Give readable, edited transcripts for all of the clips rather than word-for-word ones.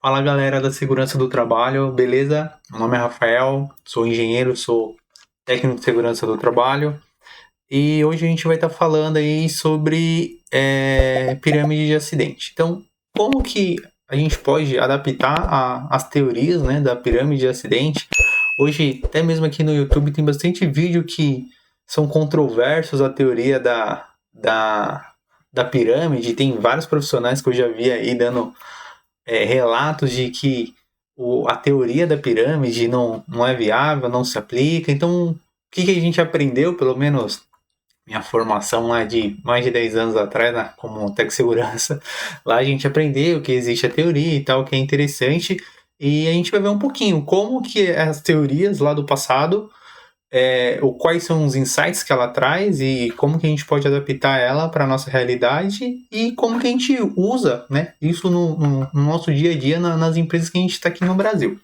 Fala galera da segurança do trabalho, beleza? Meu nome é Rafael, sou engenheiro, sou técnico de segurança do trabalho e hoje a gente vai estar falando aí sobre pirâmide de acidente. Então, como que a gente pode adaptar as teorias, né, da pirâmide de acidente? Hoje, até mesmo aqui no YouTube, tem bastante vídeo que são controversos a teoria da pirâmide. Tem vários profissionais que eu já vi aí dando relatos de que a teoria da pirâmide não é viável, não se aplica. Então, o que a gente aprendeu, pelo menos minha formação lá de mais de 10 anos atrás, né, como Tech Segurança, lá a gente aprendeu que existe a teoria e tal, que é interessante, e a gente vai ver um pouquinho como que as teorias lá do passado quais são os insights que ela traz e como que a gente pode adaptar ela para a nossa realidade e como que a gente usa, né, isso no nosso dia a dia nas empresas que a gente está aqui no Brasil.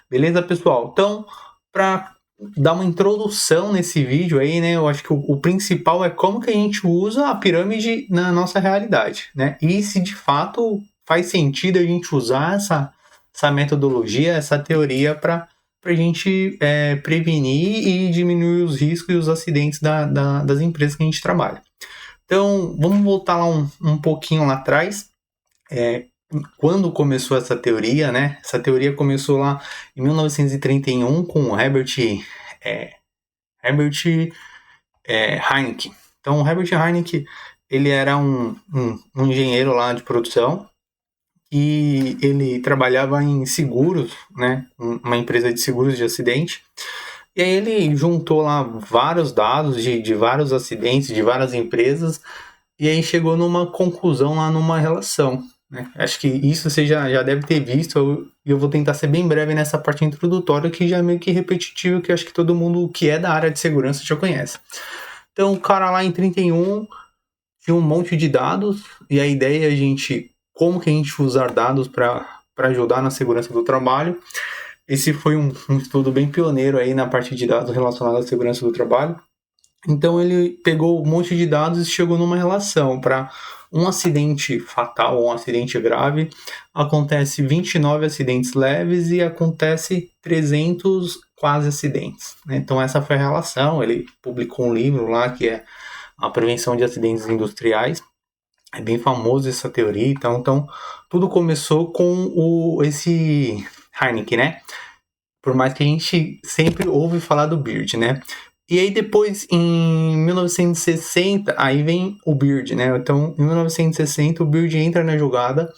Beleza, pessoal? Então, para dar uma introdução nesse vídeo aí, né, eu acho que o principal é como que a gente usa a pirâmide na nossa realidade, né? E se de fato faz sentido a gente usar essa metodologia, essa teoria para a gente prevenir e diminuir os riscos e os acidentes das empresas que a gente trabalha. Então, vamos voltar lá um pouquinho lá atrás. Quando começou essa teoria, né? Essa teoria começou lá em 1931 com o Herbert Heineken. Então, o Herbert Heineken, ele era um engenheiro lá de produção e ele trabalhava em seguros, né? Uma empresa de seguros de acidente. E aí ele juntou lá vários dados de vários acidentes, de várias empresas, e aí chegou numa conclusão lá numa relação. Né? Acho que isso você já deve ter visto, e eu vou tentar ser bem breve nessa parte introdutória, que já é meio que repetitivo, que acho que todo mundo que é da área de segurança já conhece. Então, o cara lá em 31 tinha um monte de dados, e a ideia é como que a gente usar dados para ajudar na segurança do trabalho. Esse foi um estudo bem pioneiro aí na parte de dados relacionados à segurança do trabalho. Então ele pegou um monte de dados e chegou numa relação para um acidente fatal ou um acidente grave, acontece 29 acidentes leves e acontece 300 quase acidentes. Né? Então essa foi a relação, ele publicou um livro lá que é A Prevenção de Acidentes Industriais, é bem famoso essa teoria, então tudo começou com esse Heineken, né? Por mais que a gente sempre ouve falar do Beard, né? E aí depois, em 1960, aí vem o Beard, né? Então, em 1960, o Beard entra na jogada,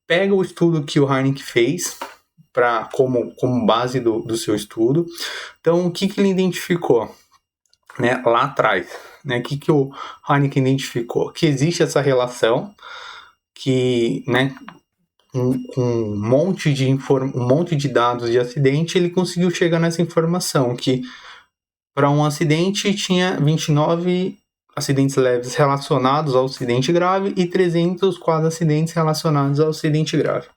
pega o estudo que o Heineken fez como base do seu estudo. Então, o que ele identificou, né, lá atrás? Né? O que o Heineken identificou? Que existe essa relação que, né, com um monte de dados de acidente, ele conseguiu chegar nessa informação que para um acidente tinha 29 acidentes leves relacionados ao acidente grave e 300 quase acidentes relacionados ao acidente grave,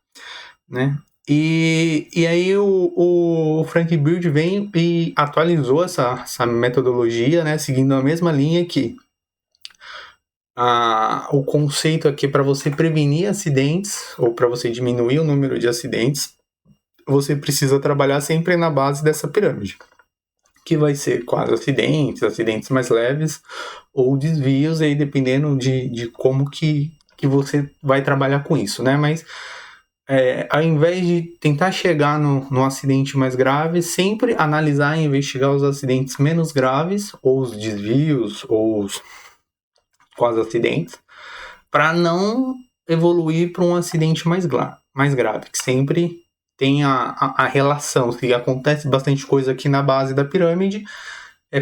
né? E aí o Frank Beard vem e atualizou essa metodologia, né? Seguindo a mesma linha que o conceito aqui para você prevenir acidentes ou para você diminuir o número de acidentes, você precisa trabalhar sempre na base dessa pirâmide, que vai ser quase acidentes mais leves ou desvios, aí dependendo de como que você vai trabalhar com isso, né? Mas ao invés de tentar chegar no acidente mais grave, sempre analisar e investigar os acidentes menos graves, ou os desvios, ou os quase acidentes, para não evoluir para um acidente mais grave, que sempre tem a relação. Se acontece bastante coisa aqui na base da pirâmide,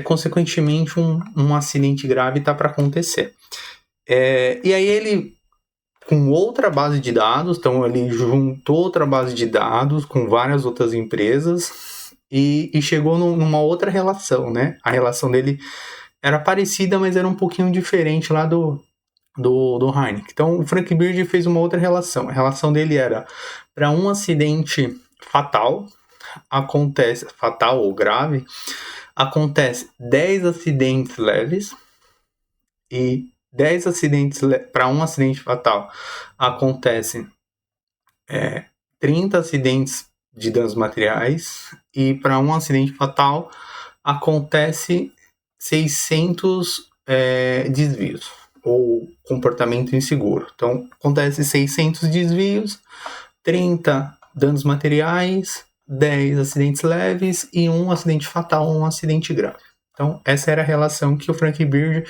consequentemente um acidente grave está para acontecer. E aí ele, com outra base de dados, então ele juntou outra base de dados com várias outras empresas e chegou numa outra relação, né? A relação dele era parecida, mas era um pouquinho diferente lá do Heineken. Então o Frank Beard fez uma outra relação. A relação dele era para um acidente fatal ou grave, acontece 10 acidentes leves e 10 acidentes para um acidente fatal acontecem 30 acidentes de danos materiais e para um acidente fatal acontece 600 desvios ou comportamento inseguro. Então, acontece 600 desvios, 30 danos materiais, 10 acidentes leves e um acidente fatal ou um acidente grave. Então, essa era a relação que o Frank Bird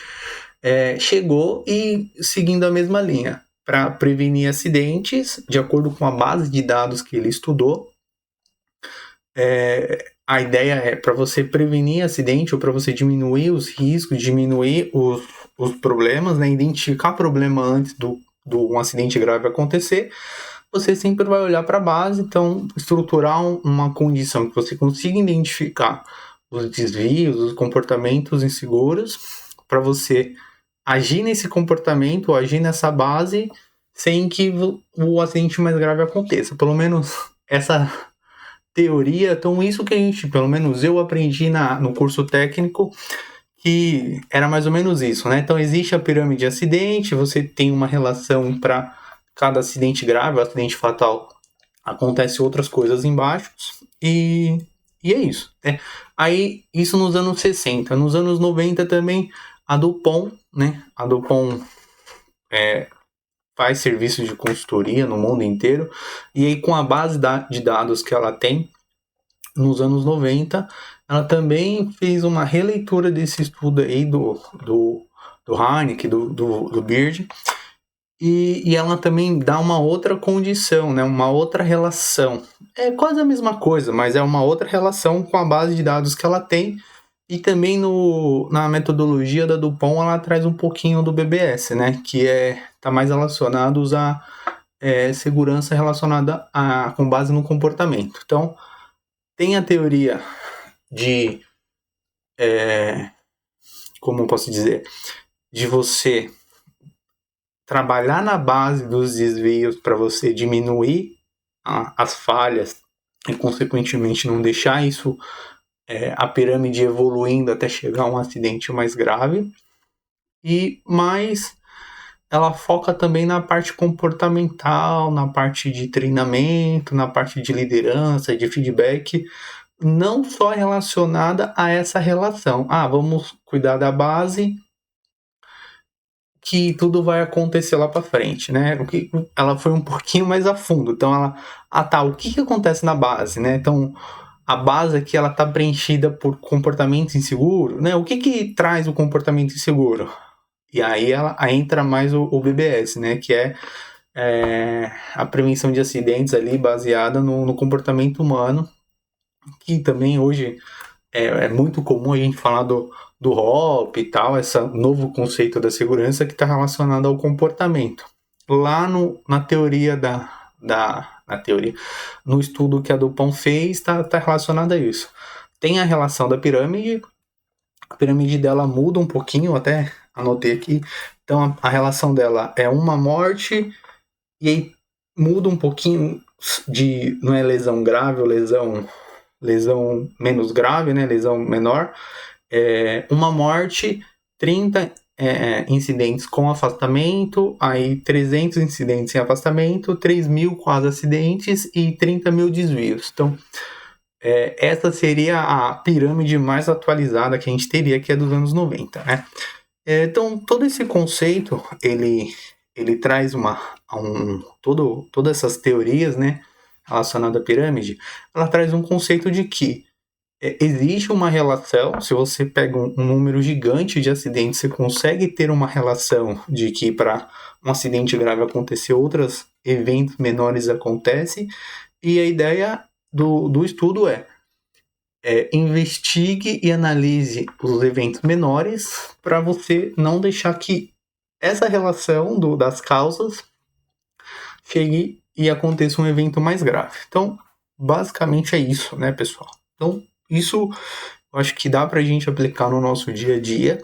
chegou, e seguindo a mesma linha, para prevenir acidentes, de acordo com a base de dados que ele estudou. A ideia é para você prevenir acidente ou para você diminuir os riscos, diminuir os problemas, né? Identificar problema antes do um acidente grave acontecer. Você sempre vai olhar para a base, então estruturar uma condição que você consiga identificar os desvios, os comportamentos inseguros, para você agir nesse comportamento, agir nessa base, sem que o acidente mais grave aconteça. Pelo menos essa teoria, então isso que a gente, pelo menos eu aprendi no curso técnico, que era mais ou menos isso, né? Então existe a pirâmide de acidente, você tem uma relação para cada acidente grave, acidente fatal, acontece outras coisas embaixo, e é isso, né? Aí, isso nos anos 60. Nos anos 90 também, a Dupont, né? A Dupont faz serviços de consultoria no mundo inteiro, e aí com a base de dados que ela tem, nos anos 90, ela também fez uma releitura desse estudo aí do Harnick, do Bird, e ela também dá uma outra condição, né, uma outra relação. É quase a mesma coisa, mas é uma outra relação com a base de dados que ela tem, e também na metodologia da Dupont ela traz um pouquinho do BBS, né, que tá mais relacionados a segurança relacionada com base no comportamento. Então, tem a teoria de, como eu posso dizer, de você trabalhar na base dos desvios para você diminuir as falhas e, consequentemente, não deixar isso, a pirâmide evoluindo até chegar a um acidente mais grave. Mas ela foca também na parte comportamental, na parte de treinamento, na parte de liderança, de feedback, não só relacionada a essa relação. Vamos cuidar da base, que tudo vai acontecer lá para frente, né? Ela foi um pouquinho mais a fundo. Então o que acontece na base, né? Então, a base aqui, ela tá preenchida por comportamento inseguro, né? O que traz o comportamento inseguro? E aí ela entra mais o BBS, né? Que é a prevenção de acidentes ali baseada no comportamento humano, que também hoje é muito comum a gente falar do HOP e tal, esse novo conceito da segurança que está relacionado ao comportamento. Lá na teoria na teoria, no estudo que a Dupont fez, está relacionado a isso. Tem a relação da pirâmide, a pirâmide dela muda um pouquinho, até anotei aqui. Então a relação dela é uma morte, e aí muda um pouquinho não é lesão grave ou lesão menos grave, né? Lesão menor. Uma morte, 30 incidentes com afastamento, aí 300 incidentes em afastamento, 3.000 quase acidentes e 30.000 desvios. Então, essa seria a pirâmide mais atualizada que a gente teria, que é dos anos 90, né? Então, todo esse conceito, ele traz todas essas teorias, né, relacionadas à pirâmide, ela traz um conceito de que existe uma relação. Se você pega um número gigante de acidentes, você consegue ter uma relação de que para um acidente grave acontecer, outros eventos menores acontecem, e a ideia do estudo investigue e analise os eventos menores para você não deixar que essa relação das causas chegue e aconteça um evento mais grave. Então, basicamente é isso, né, pessoal? Então, isso eu acho que dá pra gente aplicar no nosso dia a dia,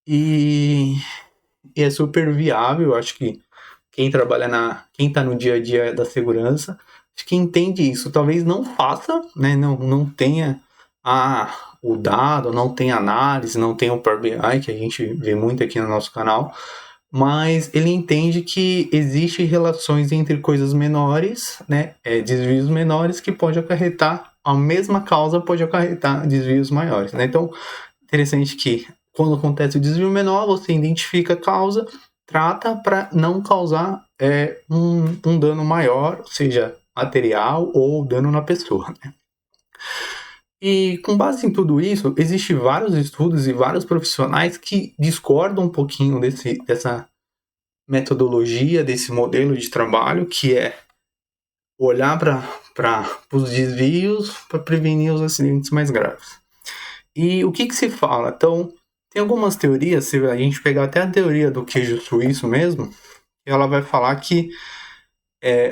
e é super viável. Eu acho que quem tá no dia a dia da segurança, acho que entende isso. Talvez não faça, né, não tenha o dado, não tenha análise, não tenha o Power BI, que a gente vê muito aqui no nosso canal, mas ele entende que existem relações entre coisas menores, né, desvios menores, que pode acarretar, a mesma causa pode acarretar desvios maiores, né? Então, interessante que quando acontece o desvio menor, você identifica a causa, trata para não causar um dano maior, seja material ou dano na pessoa, né? E com base em tudo isso, existem vários estudos e vários profissionais que discordam um pouquinho dessa metodologia, desse modelo de trabalho, que é olhar para os desvios para prevenir os acidentes mais graves. E o que se fala? Então, tem algumas teorias, se a gente pegar até a teoria do queijo suíço mesmo, ela vai falar que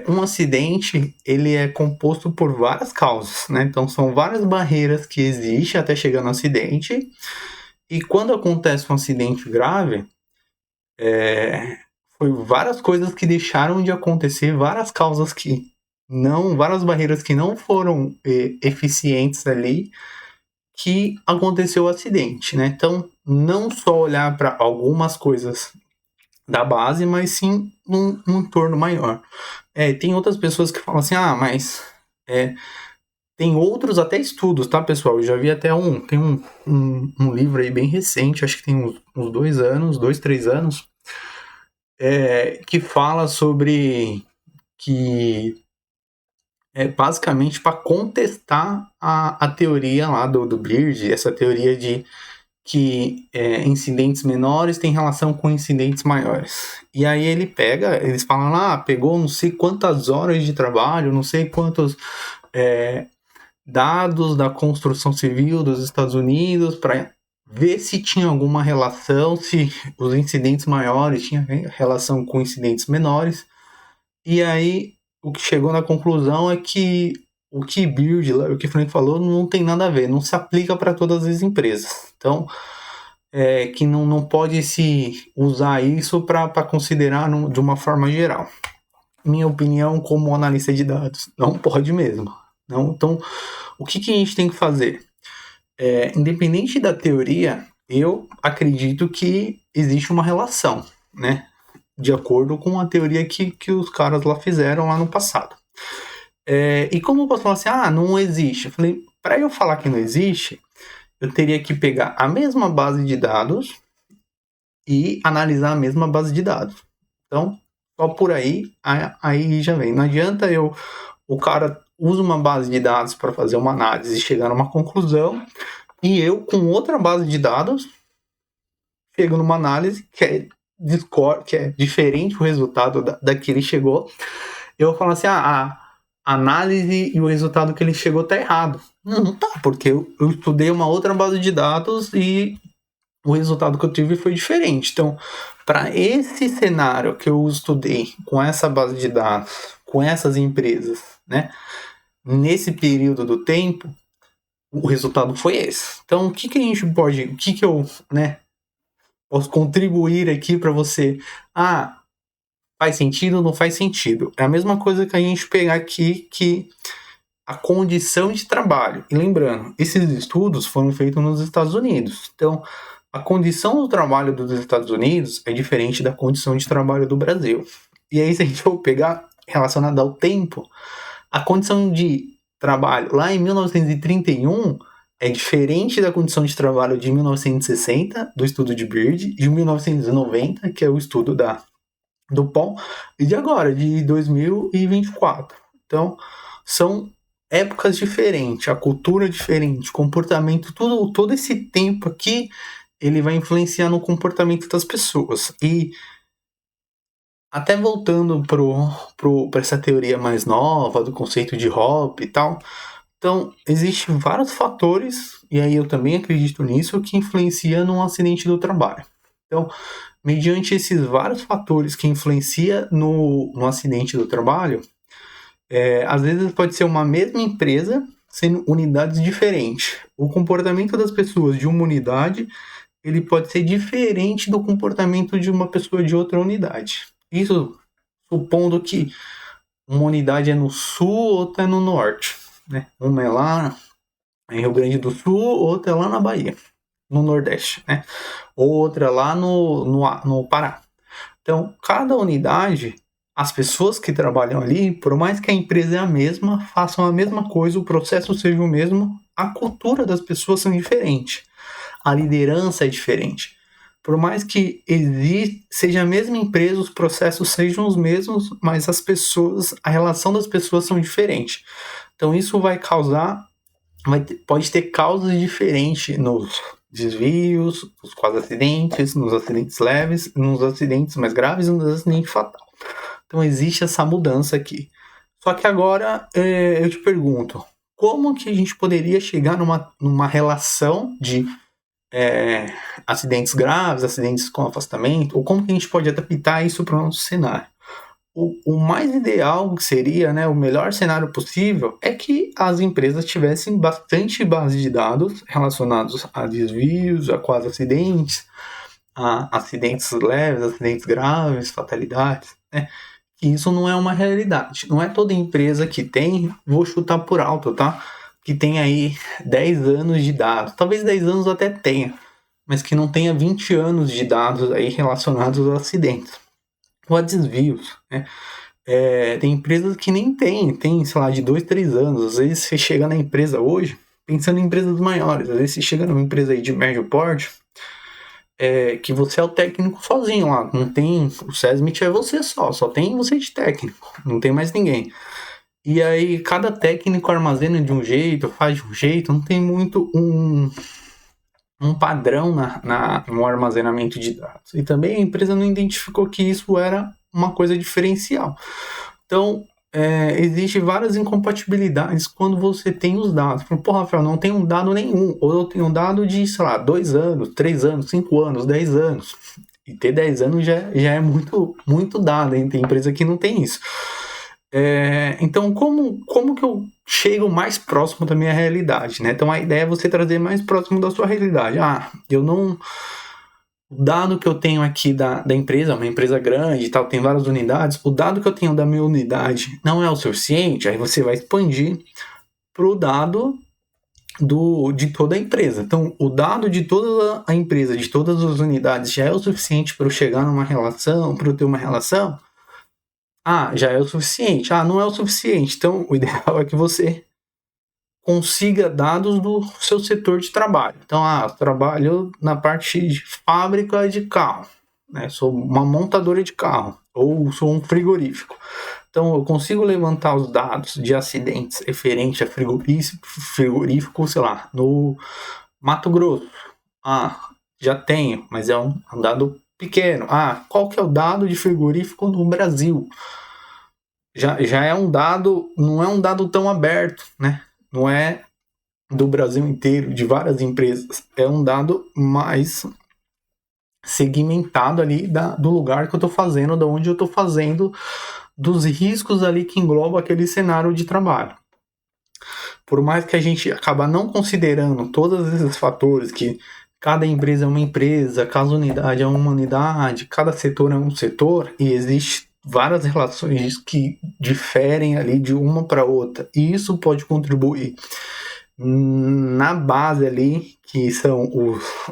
um acidente ele é composto por várias causas, né? Então são várias barreiras que existem até chegar no acidente, e quando acontece um acidente grave, foi várias coisas que deixaram de acontecer, várias causas que não, várias barreiras que não foram eficientes ali, que aconteceu o acidente, né? Então não só olhar para algumas coisas da base, mas sim num entorno maior. Tem outras pessoas que falam assim, mas tem outros até estudos, tá, pessoal? Eu já vi até tem um livro aí bem recente, acho que tem uns 2 anos, 2, 3 anos, que fala sobre que basicamente para contestar a teoria lá do Beard, essa teoria de que incidentes menores têm relação com incidentes maiores. E aí eles falam pegou não sei quantas horas de trabalho, não sei quantos dados da construção civil dos Estados Unidos para ver se tinha alguma relação, se os incidentes maiores tinham relação com incidentes menores. E aí o que chegou na conclusão é que o que Beard, o que Frank falou, não tem nada a ver, não se aplica para todas as empresas. Então, que não pode se usar isso para considerar de uma forma geral. Minha opinião como analista de dados, não pode mesmo. Não, então, o que a gente tem que fazer? Independente da teoria, eu acredito que existe uma relação, né? De acordo com a teoria que os caras lá fizeram lá no passado. E como eu posso falar assim, não existe? Eu falei, para eu falar que não existe, eu teria que pegar a mesma base de dados e analisar a mesma base de dados. Então, só por aí já vem. Não adianta o cara usa uma base de dados para fazer uma análise e chegar numa conclusão, e eu, com outra base de dados, chego numa análise que é diferente o resultado da que ele chegou. Eu vou falar assim, a análise e o resultado que ele chegou tá errado. Não tá, porque eu estudei uma outra base de dados e o resultado que eu tive foi diferente. Então, para esse cenário que eu estudei com essa base de dados, com essas empresas, né, nesse período do tempo, o resultado foi esse. Então, o que a gente pode, o que eu, né, posso contribuir aqui para você? Faz sentido ou não faz sentido? É a mesma coisa que a gente pegar aqui que a condição de trabalho. E lembrando, esses estudos foram feitos nos Estados Unidos. Então, a condição do trabalho dos Estados Unidos é diferente da condição de trabalho do Brasil. E aí, se a gente for pegar relacionado ao tempo, a condição de trabalho lá em 1931 é diferente da condição de trabalho de 1960, do estudo de Beard, de 1990, que é o estudo do POM, e de agora, de 2024. Então, são épocas diferentes, a cultura diferente, comportamento, todo esse tempo aqui, ele vai influenciar no comportamento das pessoas. E até voltando para essa teoria mais nova, do conceito de Hoppe e tal, então, existem vários fatores, e aí eu também acredito nisso, que influenciam num acidente do trabalho. Então, mediante esses vários fatores que influenciam no acidente do trabalho, às vezes pode ser uma mesma empresa sendo unidades diferentes. O comportamento das pessoas de uma unidade, ele pode ser diferente do comportamento de uma pessoa de outra unidade. Isso supondo que uma unidade é no sul, outra é no norte, né? Uma é lá em Rio Grande do Sul, outra é lá na Bahia, no Nordeste, né? Outra lá no Pará. Então, cada unidade, as pessoas que trabalham ali, por mais que a empresa é a mesma, façam a mesma coisa, o processo seja o mesmo, a cultura das pessoas são diferentes, a liderança é diferente. Por mais que seja a mesma empresa, os processos sejam os mesmos, mas as pessoas, a relação das pessoas são diferentes. Então isso vai causar, pode ter causas diferentes nos desvios, nos quase acidentes, nos acidentes leves, nos acidentes mais graves e nos acidentes fatais. Então existe essa mudança aqui. Só que agora eu te pergunto, como que a gente poderia chegar numa relação de acidentes graves, acidentes com afastamento, ou como que a gente pode adaptar isso para o nosso cenário? O mais ideal que seria, né, o melhor cenário possível, é que as empresas tivessem bastante base de dados relacionados a desvios, a quase acidentes, a acidentes leves, acidentes graves, fatalidades, né? Que isso não é uma realidade. Não é toda empresa que tem, vou chutar por alto, tá? Que tem aí 10 anos de dados. Talvez 10 anos até tenha, mas que não tenha 20 anos de dados aí relacionados a acidentes ou a desvios, né? Tem empresas que nem tem, sei lá, de 2, 3 anos. Às vezes você chega na empresa hoje, pensando em empresas maiores, às vezes você chega numa empresa aí de médio porte, que você é o técnico sozinho lá, não tem, o SESMIT é você só tem você de técnico, não tem mais ninguém. E aí cada técnico armazena de um jeito, faz de um jeito, não tem muito um padrão no armazenamento de dados. E também a empresa não identificou que isso era uma coisa diferencial. Então, existe várias incompatibilidades quando você tem os dados. Pô, Rafael, não tem um dado nenhum. Ou eu tenho um dado de, sei lá, 2 anos, 3 anos, 5 anos, 10 anos. E ter 10 anos já é muito, muito dado, hein? Tem empresa que não tem isso. Então, como que eu chego mais próximo da minha realidade, né? Então, a ideia é você trazer mais próximo da sua realidade. O dado que eu tenho aqui da empresa, uma empresa grande e tal, tem várias unidades, o dado que eu tenho da minha unidade não é o suficiente, aí você vai expandir para o dado de toda a empresa. Então, o dado de toda a empresa, de todas as unidades, já é o suficiente para eu chegar numa relação, para eu ter uma relação? Já é o suficiente. Não é o suficiente. Então, o ideal é que você consiga dados do seu setor de trabalho. Então, eu trabalho na parte de fábrica de carro, né? Sou uma montadora de carro, ou sou um frigorífico. Então, eu consigo levantar os dados de acidentes referentes a frigorífico, sei lá, no Mato Grosso. Já tenho, mas é um dado pequeno. Qual que é o dado de frigorífico no Brasil? Já é um dado, não é um dado tão aberto, né? Não é do Brasil inteiro, de várias empresas. É um dado mais segmentado ali do lugar que eu estou fazendo, da onde eu estou fazendo, dos riscos ali que engloba aquele cenário de trabalho. Por mais que a gente acaba não considerando todos esses fatores, que cada empresa é uma empresa, cada unidade é uma unidade, cada setor é um setor, e existe várias relações que diferem ali de uma para outra, e isso pode contribuir na base ali, que são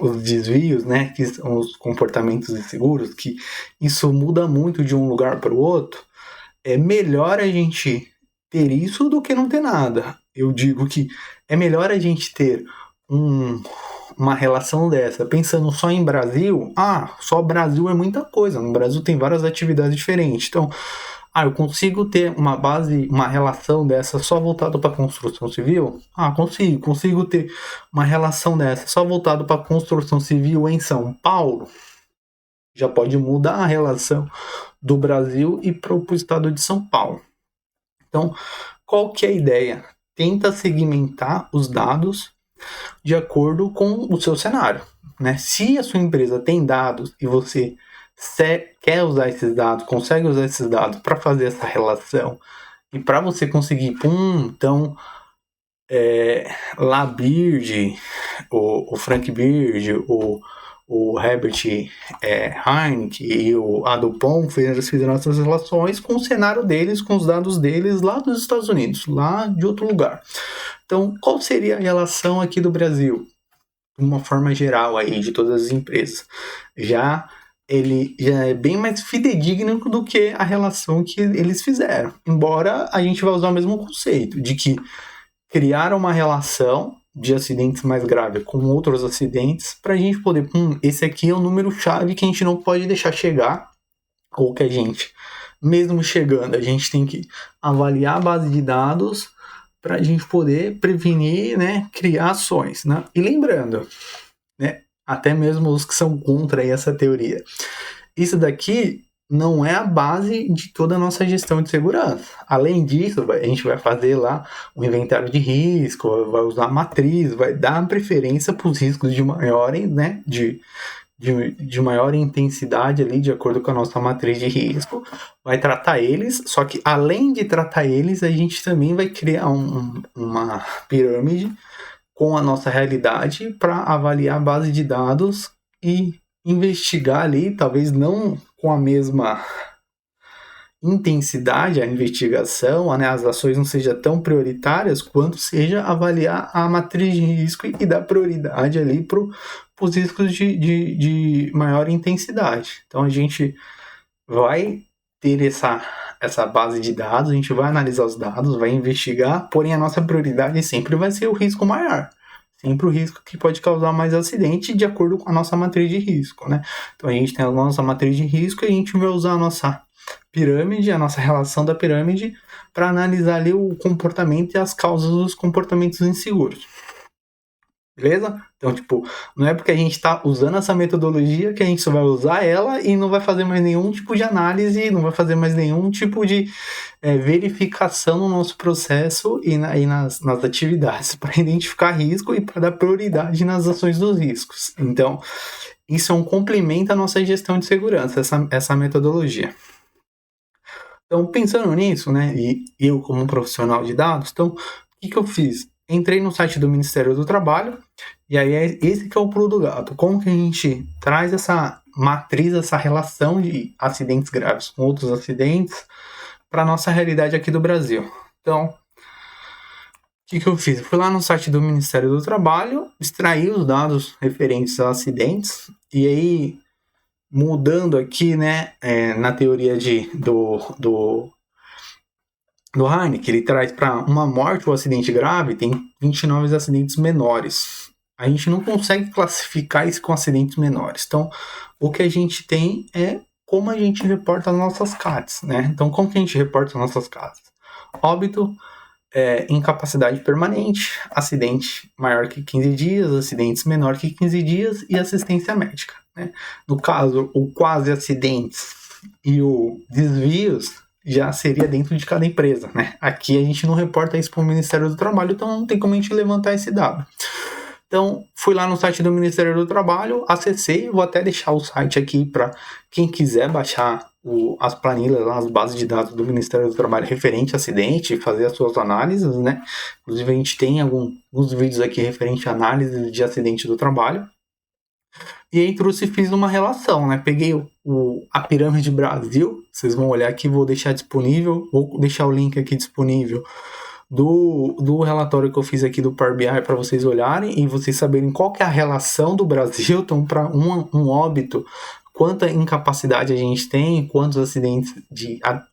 os desvios, né, que são os comportamentos inseguros, que isso muda muito de um lugar para o outro. É melhor a gente ter isso do que não ter nada. Eu digo que é melhor a gente ter uma relação dessa, pensando só em Brasil. Só Brasil é muita coisa. No Brasil tem várias atividades diferentes. Então, eu consigo ter uma base, uma relação dessa só voltada para construção civil? Consigo ter uma relação dessa só voltada para construção civil em São Paulo? Já pode mudar a relação do Brasil e para o estado de São Paulo. Então, qual que é a ideia? Tenta segmentar os dados de acordo com o seu cenário, né? Se a sua empresa tem dados e você quer usar esses dados, consegue usar esses dados para fazer essa relação e para você conseguir, então, lá Bird, o Frank Bird, o Herbert Heineken e o Adupon fizeram essas relações com o cenário deles, com os dados deles lá dos Estados Unidos, lá de outro lugar. Então, qual seria a relação aqui do Brasil? De uma forma geral aí, de todas as empresas. Já ele já é bem mais fidedigno do que a relação que eles fizeram. Embora a gente vai usar o mesmo conceito, de que criar uma relação de acidentes mais graves com outros acidentes, para a gente poder, esse aqui é o número-chave que a gente não pode deixar chegar, ou que a gente, mesmo chegando, a gente tem que avaliar a base de dados para a gente poder prevenir, né, criar ações, né? E lembrando, né, até mesmo os que são contra essa teoria, isso daqui não é a base de toda a nossa gestão de segurança. Além disso, a gente vai fazer lá um inventário de risco, vai usar a matriz, vai dar preferência para os riscos de maior, né, de maior intensidade ali, de acordo com a nossa matriz de risco, vai tratar eles, só que além de tratar eles, a gente também vai criar uma pirâmide com a nossa realidade para avaliar a base de dados e investigar ali, talvez não com a mesma intensidade a investigação, né, as ações não sejam tão prioritárias quanto seja avaliar a matriz de risco e dar prioridade ali para os riscos de maior intensidade. Então a gente vai ter essa base de dados, a gente vai analisar os dados, vai investigar, porém a nossa prioridade sempre vai ser o risco maior. Sempre o risco que pode causar mais acidente de acordo com a nossa matriz de risco, né? Então a gente tem a nossa matriz de risco e a gente vai usar a nossa pirâmide, a nossa relação da pirâmide, para analisar ali o comportamento e as causas dos comportamentos inseguros. Beleza? Então, tipo, não é porque a gente está usando essa metodologia que a gente só vai usar ela e não vai fazer mais nenhum tipo de análise, não vai fazer mais nenhum tipo de verificação no nosso processo e nas atividades, para identificar risco e para dar prioridade nas ações dos riscos. Então, isso é um complemento à nossa gestão de segurança, essa metodologia. Então, pensando nisso, né, e eu como um profissional de dados, então, o que eu fiz? Entrei no site do Ministério do Trabalho, e aí esse que é o pulo do gato. Como que a gente traz essa matriz, essa relação de acidentes graves com outros acidentes para a nossa realidade aqui do Brasil? Então, o que eu fiz? Eu fui lá no site do Ministério do Trabalho, extraí os dados referentes a acidentes, e aí, mudando aqui, né, na teoria do Heineck, ele traz para uma morte ou acidente grave, tem 29 acidentes menores. A gente não consegue classificar isso com acidentes menores. Então, o que a gente tem é como a gente reporta as nossas CATs, né? Então, como que a gente reporta as nossas CATs? Óbito, incapacidade permanente, acidente maior que 15 dias, acidentes menor que 15 dias e assistência médica, né? No caso, o quase acidentes e o desvios já seria dentro de cada empresa, né? Aqui a gente não reporta isso para o Ministério do Trabalho, então não tem como a gente levantar esse dado. Então, fui lá no site do Ministério do Trabalho, acessei, vou até deixar o site aqui para quem quiser baixar as planilhas, as bases de dados do Ministério do Trabalho referente a acidente, fazer as suas análises, né? Inclusive a gente tem alguns vídeos aqui referente a análise de acidente do trabalho. E aí trouxe e fiz uma relação, né? Peguei a Pirâmide Brasil, vocês vão olhar aqui, vou deixar disponível, vou deixar o link aqui disponível do relatório que eu fiz aqui do Power BI para vocês olharem e vocês saberem qual que é a relação do Brasil. Então, para um óbito, quanta incapacidade a gente tem, quantos acidentes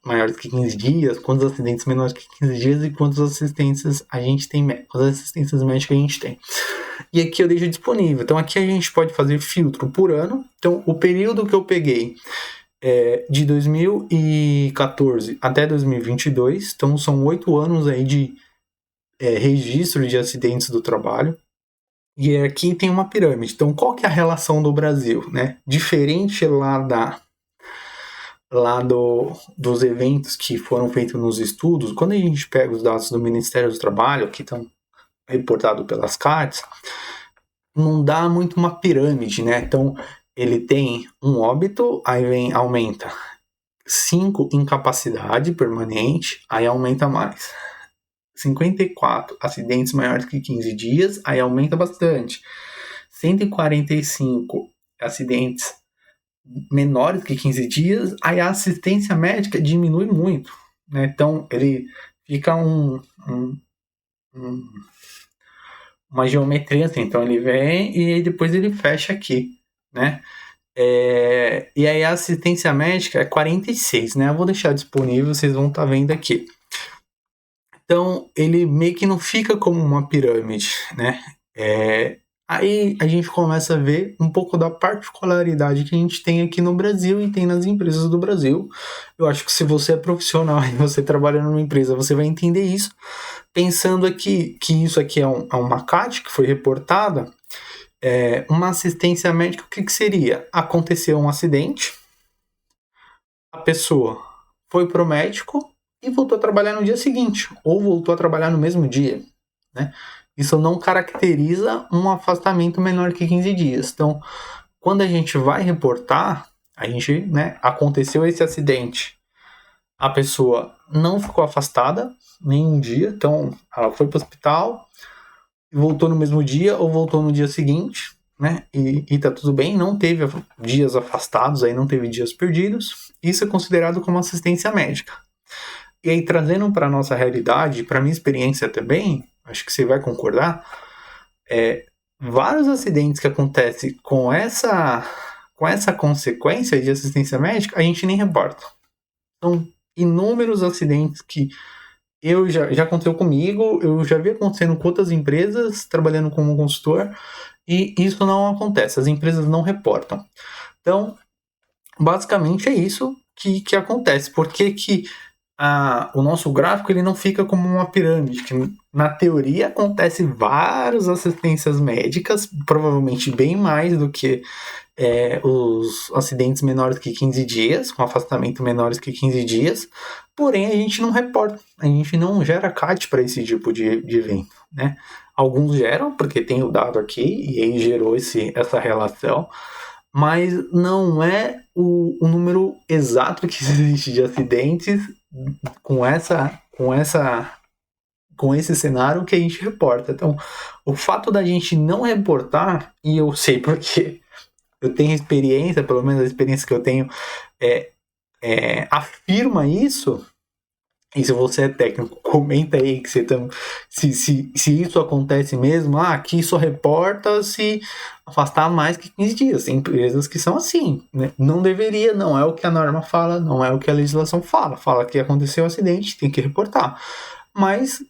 maiores que 15 dias, quantos acidentes menores que 15 dias e quantas assistências a gente tem, quantas assistências médicas a gente tem. E aqui eu deixo disponível. Então aqui a gente pode fazer filtro por ano. Então o período que eu peguei de 2014 até 2022. Então são 8 anos aí de registro de acidentes do trabalho. E aqui tem uma pirâmide. Então qual que é a relação do Brasil, né? Diferente dos eventos que foram feitos nos estudos, quando a gente pega os dados do Ministério do Trabalho, que estão reportados pelas CATs, não dá muito uma pirâmide, né? Então, ele tem um óbito, aí aumenta 5 incapacidade permanente, aí aumenta mais. 54 acidentes maiores que 15 dias, aí aumenta bastante. 145 acidentes menores que 15 dias, aí a assistência médica diminui muito, né? Então, ele fica uma geometria assim, então ele vem e depois ele fecha aqui, né? E aí a assistência médica é 46, né? Eu vou deixar disponível, vocês vão estar vendo aqui. Então, ele meio que não fica como uma pirâmide, né? Aí a gente começa a ver um pouco da particularidade que a gente tem aqui no Brasil e tem nas empresas do Brasil. Eu acho que se você é profissional e você trabalha numa empresa, você vai entender isso. Pensando aqui que isso aqui é uma CAT que foi reportada, uma assistência médica, o que seria? Aconteceu um acidente, a pessoa foi pro médico e voltou a trabalhar no dia seguinte, ou voltou a trabalhar no mesmo dia, né? Isso não caracteriza um afastamento menor que 15 dias. Então, quando a gente vai reportar, a gente, né, aconteceu esse acidente, a pessoa não ficou afastada nenhum dia, então ela foi para o hospital, voltou no mesmo dia ou voltou no dia seguinte, né? E tá tudo bem, não teve dias afastados, aí não teve dias perdidos. Isso é considerado como assistência médica. E aí, trazendo para nossa realidade, para minha experiência também, acho que você vai concordar, vários acidentes que acontecem com essa consequência de assistência médica, a gente nem reporta. São inúmeros acidentes que já aconteceu comigo, eu já vi acontecendo com outras empresas, trabalhando como consultor, e isso não acontece, as empresas não reportam. Então, basicamente é isso que acontece. Por que o nosso gráfico ele não fica como uma pirâmide? Que na teoria acontece várias assistências médicas, provavelmente bem mais do que os acidentes menores que 15 dias, com afastamento menores que 15 dias, porém a gente não reporta, a gente não gera CAT para esse tipo de evento, né? Alguns geram, porque tem o dado aqui, e aí gerou essa relação, mas não é o número exato que existe de acidentes com esse cenário que a gente reporta. Então, o fato da gente não reportar, e eu sei porque eu tenho experiência, pelo menos a experiência que eu tenho afirma isso. E se você é técnico, comenta aí que você se isso acontece mesmo. Aqui só reporta se afastar mais que 15 dias. Tem empresas que são assim, né? Não deveria, não é o que a norma fala, não é o que a legislação fala. Fala que aconteceu um acidente, tem que reportar. Mas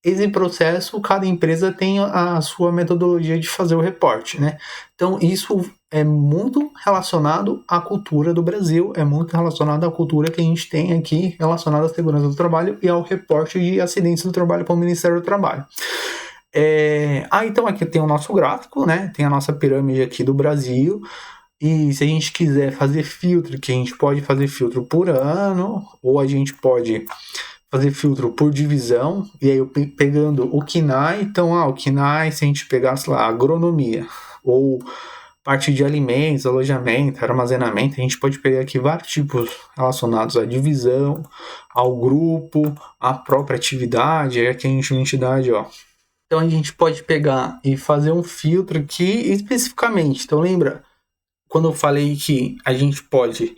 esse processo, cada empresa tem a sua metodologia de fazer o reporte, né? Então, isso é muito relacionado à cultura do Brasil, é muito relacionado à cultura que a gente tem aqui, relacionada à segurança do trabalho e ao reporte de acidentes do trabalho para o Ministério do Trabalho. Então aqui tem o nosso gráfico, né? Tem a nossa pirâmide aqui do Brasil. E se a gente quiser fazer filtro, que a gente pode fazer filtro por ano, ou a gente pode fazer filtro por divisão, e aí eu pegando o KNAI, então o KNAI, se a gente pegasse lá agronomia, ou parte de alimentos, alojamento, armazenamento, a gente pode pegar aqui vários tipos relacionados à divisão, ao grupo, à própria atividade, aqui a gente tem uma entidade, ó. Então a gente pode pegar e fazer um filtro aqui especificamente. Então lembra quando eu falei que a gente pode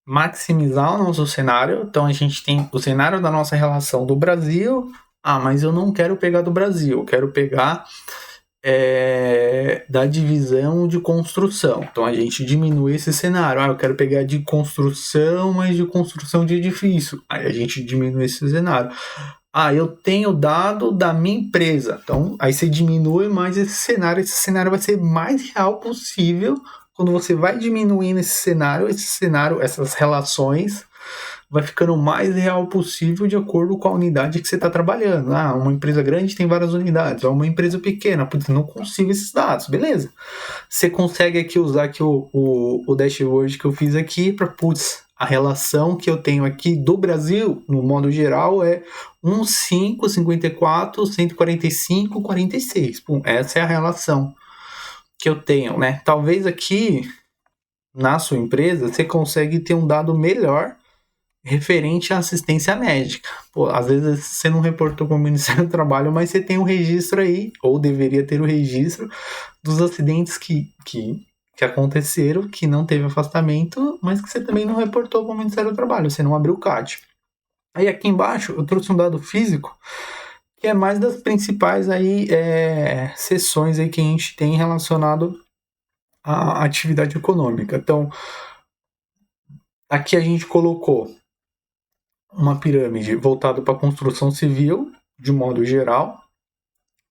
maximizar o nosso cenário? Então a gente tem o cenário da nossa relação do Brasil. Mas eu não quero pegar do Brasil, eu quero pegar da divisão de construção. Então a gente diminui esse cenário. Eu quero pegar de construção, mas de construção de edifício. Aí a gente diminui esse cenário. Eu tenho dado da minha empresa. Então aí você diminui mais esse cenário vai ser mais real possível. Quando você vai diminuindo esse cenário, essas relações vai ficando o mais real possível de acordo com a unidade que você está trabalhando. Uma empresa grande tem várias unidades, uma empresa pequena, putz, não consigo esses dados, beleza. Você consegue aqui usar aqui o dashboard que eu fiz aqui para, a relação que eu tenho aqui do Brasil, no modo geral, é 15, 54, 145, 46. Essa é a relação que eu tenho, né? Talvez aqui na sua empresa você consegue ter um dado melhor referente à assistência médica. Às vezes você não reportou com o Ministério do Trabalho, mas você tem um registro aí, ou deveria ter o registro dos acidentes que aconteceram, que não teve afastamento, mas que você também não reportou com o Ministério do Trabalho, você não abriu o CAD. Aí aqui embaixo eu trouxe um dado físico, que é mais das principais aí, sessões aí que a gente tem relacionado a atividade econômica. Então, aqui a gente colocou uma pirâmide voltada para a construção civil, de modo geral.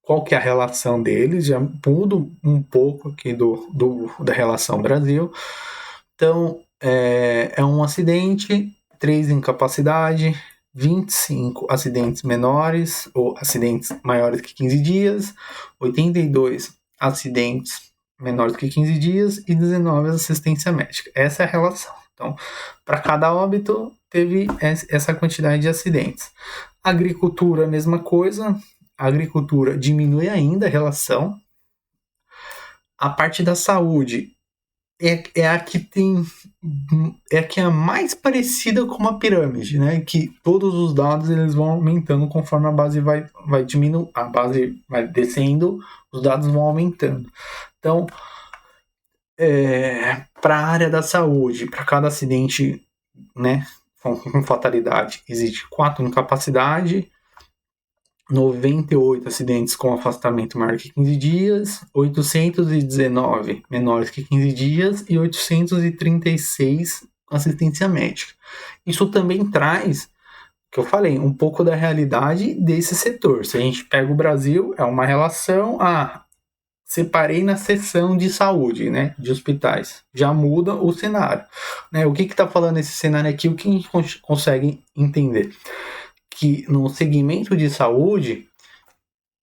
Qual que é a relação deles? Já mudo um pouco aqui da relação Brasil. Então, é um acidente, 3 incapacidade, 25 acidentes menores ou acidentes maiores que 15 dias, 82 acidentes menores que 15 dias e 19 assistência médica. Essa é a relação. Então, para cada óbito, teve essa quantidade de acidentes. Agricultura, a mesma coisa. A agricultura diminui ainda a relação. A parte da saúde é a que tem, é a que é a mais parecida com uma pirâmide, né? Que todos os dados eles vão aumentando conforme a base vai diminuindo, a base vai descendo, os dados vão aumentando. Então, para a área da saúde, para cada acidente, né, com fatalidade, existe 4 incapacidade, 98 acidentes com afastamento maior que 15 dias, 819 menores que 15 dias e 836 com assistência médica. Isso também traz, que eu falei, um pouco da realidade desse setor. Se a gente pega o Brasil, é uma relação, separei na seção de saúde, né, de hospitais. Já muda o cenário. Né? O que está falando esse cenário aqui? O que a gente consegue entender? Que no segmento de saúde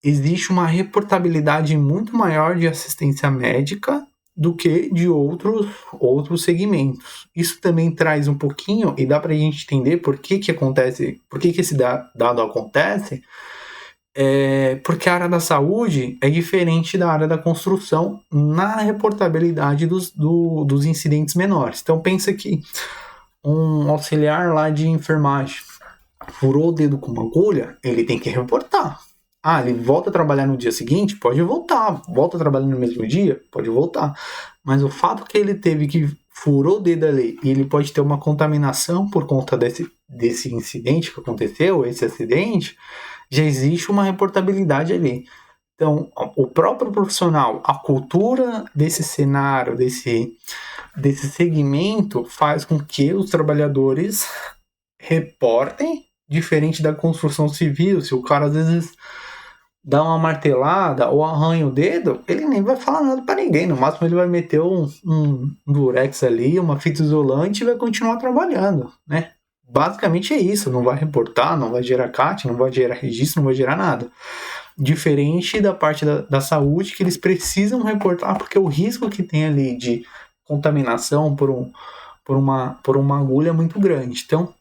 existe uma reportabilidade muito maior de assistência médica do que de outros segmentos. Isso também traz um pouquinho, e dá para a gente entender por que acontece, por que esse dado acontece, porque a área da saúde é diferente da área da construção na reportabilidade dos incidentes menores. Então pensa que um auxiliar lá de enfermagem furou o dedo com uma agulha, ele tem que reportar. Ele volta a trabalhar no dia seguinte? Pode voltar. Volta a trabalhar no mesmo dia? Pode voltar. Mas o fato que ele teve que furou o dedo ali e ele pode ter uma contaminação por conta desse incidente que aconteceu, esse acidente, já existe uma reportabilidade ali. Então, o próprio profissional, a cultura desse cenário, desse segmento, faz com que os trabalhadores reportem, diferente da construção civil. Se o cara às vezes dá uma martelada ou arranha o dedo, ele nem vai falar nada para ninguém. No máximo ele vai meter um durex ali, uma fita isolante e vai continuar trabalhando, né? Basicamente é isso. Não vai reportar, não vai gerar CAT, não vai gerar registro, não vai gerar nada. Diferente da parte da saúde, que eles precisam reportar, porque o risco que tem ali de contaminação por uma agulha é muito grande. Então,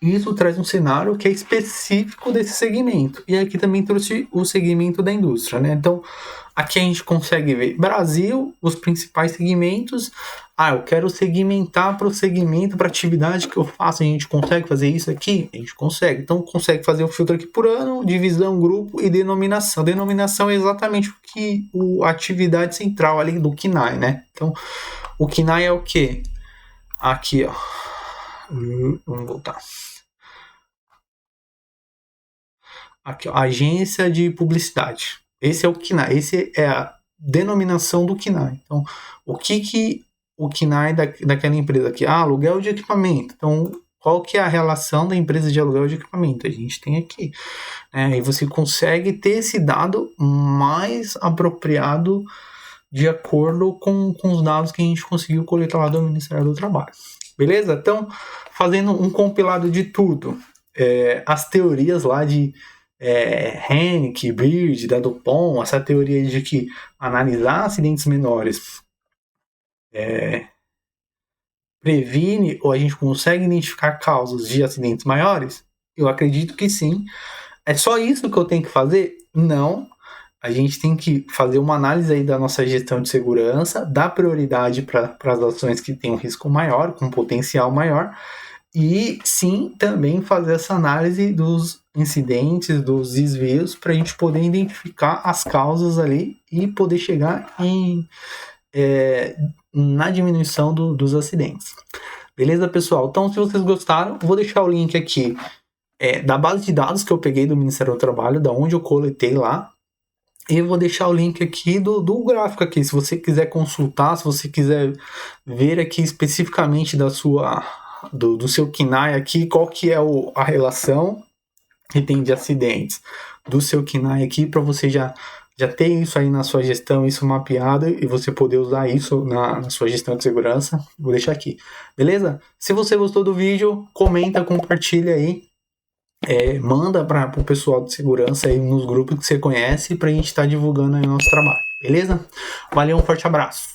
isso traz um cenário que é específico desse segmento. E aqui também trouxe o segmento da indústria, né? Então, aqui a gente consegue ver Brasil, os principais segmentos. Eu quero segmentar para o segmento, para a atividade que eu faço. A gente consegue fazer isso aqui? A gente consegue. Então, consegue fazer o filtro aqui por ano, divisão, grupo e denominação. Denominação é exatamente o que a atividade central ali do KNAI, né? Então, o KNAI é o quê? Aqui, ó. Vamos voltar. Aqui, ó, agência de publicidade. Esse é o KNAI, esse é a denominação do KNAI. Então, o que o KNAI daquela empresa aqui? Aluguel de equipamento. Então, qual que é a relação da empresa de aluguel de equipamento? A gente tem aqui. E você consegue ter esse dado mais apropriado de acordo com os dados que a gente conseguiu coletar lá do Ministério do Trabalho. Beleza? Então, fazendo um compilado de tudo. As teorias lá de Hennig, Bird, da Dupont, essa teoria de que analisar acidentes menores previne ou a gente consegue identificar causas de acidentes maiores? Eu acredito que sim. É só isso que eu tenho que fazer? Não. A gente tem que fazer uma análise aí da nossa gestão de segurança, dar prioridade para as ações que têm um risco maior, com potencial maior, e sim também fazer essa análise dos incidentes, dos desvios, para a gente poder identificar as causas ali e poder chegar na diminuição dos acidentes. Beleza, pessoal? Então, se vocês gostaram, vou deixar o link aqui da base de dados que eu peguei do Ministério do Trabalho, da onde eu coletei lá. E eu vou deixar o link aqui do gráfico aqui, se você quiser consultar, se você quiser ver aqui especificamente do seu KNAI aqui, qual que é a relação que tem de acidentes do seu KNAI aqui, para você já ter isso aí na sua gestão, isso mapeado, e você poder usar isso na sua gestão de segurança. Vou deixar aqui, beleza? Se você gostou do vídeo, comenta, compartilha aí, manda para o pessoal de segurança aí nos grupos que você conhece, para a gente estar divulgando aí o nosso trabalho, beleza? Valeu, um forte abraço.